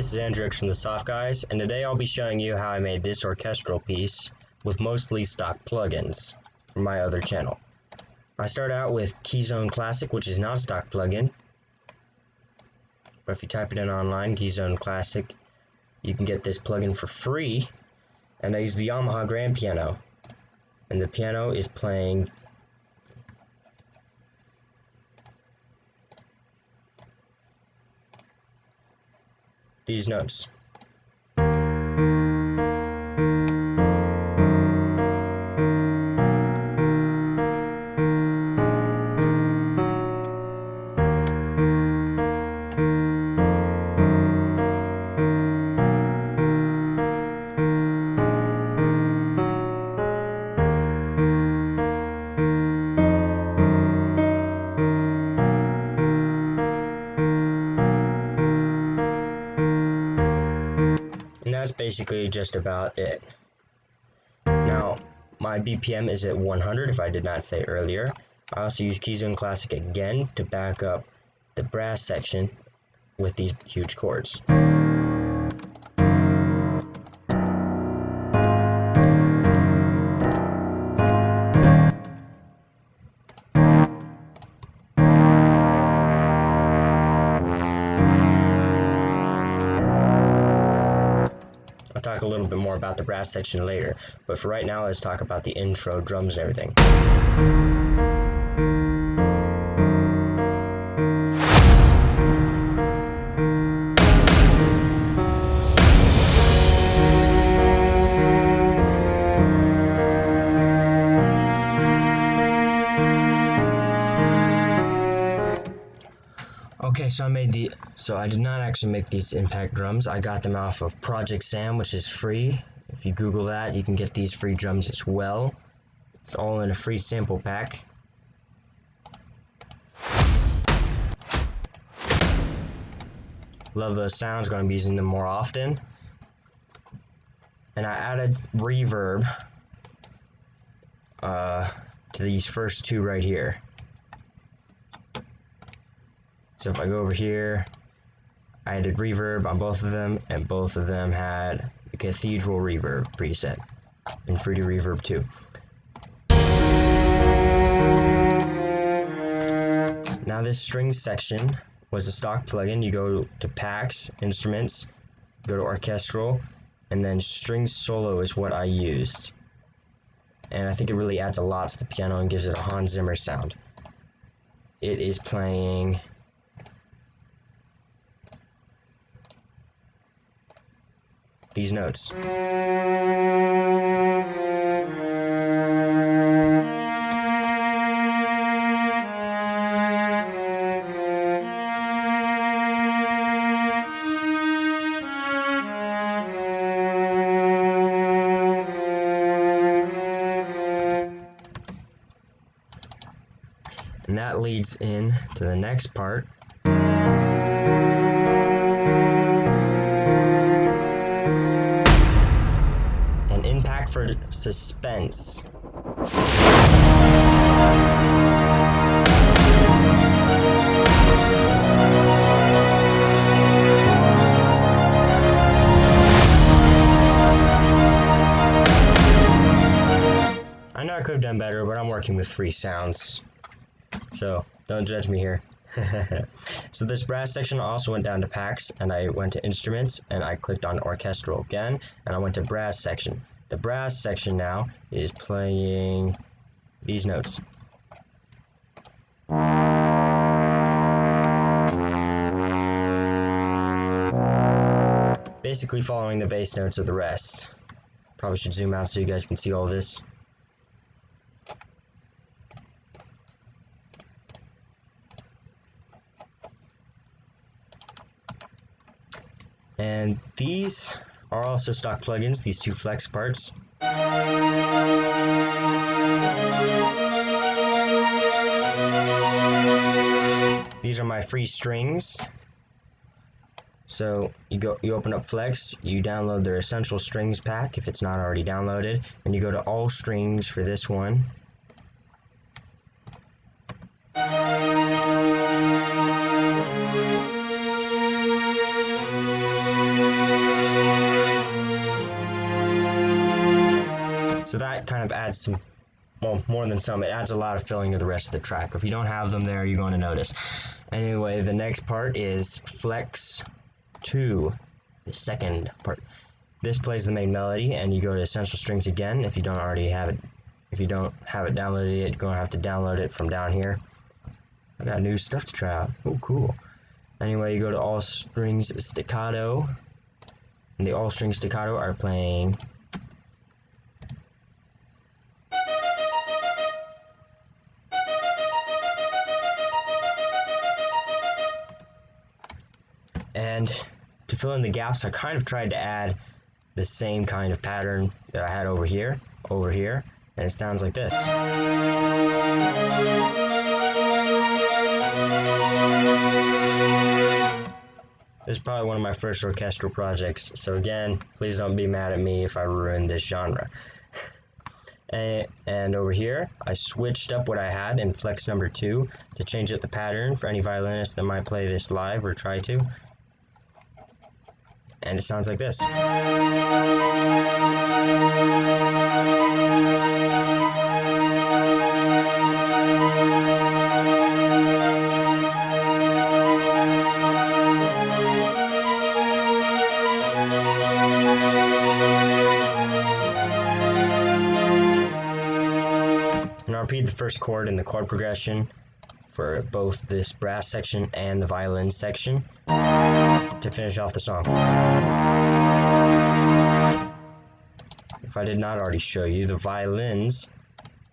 this is ANDRU X from the Soft Guys, and today I'll be showing you how I made this orchestral piece with mostly stock plugins from my other channel. I start out with Keyzone Classic, which is not a stock plugin, but if you type it in online, Keyzone Classic, you can get this plugin for free. And I use the Yamaha grand piano, and the piano is playing these notes. And that's basically just about it. Now, my BPM is at 100 if I did not say earlier. I also use Keyzone Classic again to back up the brass section with these huge chords. I'll talk a little bit more about the brass section later, but for right now, let's talk about the intro, drums, and everything. Okay, so I did not actually make these impact drums. I got them off of Project Sam, which is free. If you Google that, you can get these free drums as well. It's all in a free sample pack. Love those sounds, going to be using them more often. And I added reverb to these first two right here. So if I go over here, I added reverb on both of them, and both of them had the Cathedral reverb preset and Fruity Reverb too. Now this string section was a stock plugin. You go to Packs, Instruments, go to Orchestral, and then String Solo is what I used. And I think it really adds a lot to the piano and gives it a Hans Zimmer sound. It is playing these notes. And that leads in to the next part. For suspense. I know I could have done better, but I'm working with free sounds, so don't judge me here. So this brass section also went down to Packs, and I went to Instruments, and I clicked on Orchestral again, and I went to Brass section. The brass section now is playing these notes. Basically following the bass notes of the rest. Probably should zoom out so you guys can see all this. And these are also stock plugins, these two flex parts. These are my free strings. So you open up Flex, you download their Essential Strings pack if it's not already downloaded, and you go to All Strings for this one. So that kind of adds some, well, more than some, it adds a lot of filling to the rest of the track. If you don't have them there, you're going to notice. Anyway, the next part is Flex 2, the second part. This plays the main melody, and you go to Essential Strings again if you don't already have it. If you don't have it downloaded yet, you're going to have to download it from down here. I got new stuff to try out. Oh, cool. Anyway, you go to All Strings Staccato, and the All Strings Staccato are playing and to fill in the gaps, I kind of tried to add the same kind of pattern that I had over here, and it sounds like this. This is probably one of my first orchestral projects, so again, please don't be mad at me if I ruin this genre. And over here, I switched up what I had in Flex number 2 to change up the pattern for any violinist that might play this live or try to. And it sounds like this. And I'll repeat the first chord in the chord progression for both this brass section and the violin section to finish off the song. If I did not already show you, the violins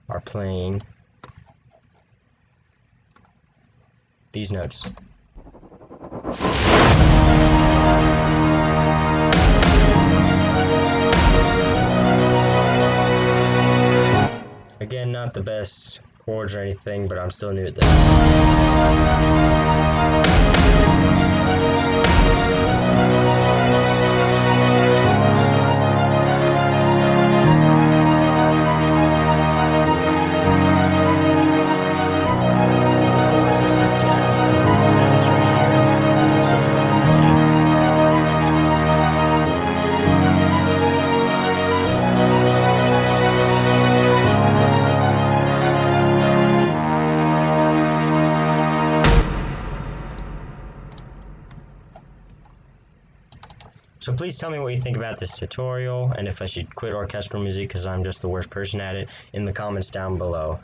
are playing these notes. Again, not the best chords or anything, but I'm still new at this. So please tell me what you think about this tutorial, and if I should quit orchestral music because I'm just the worst person at it, in the comments down below.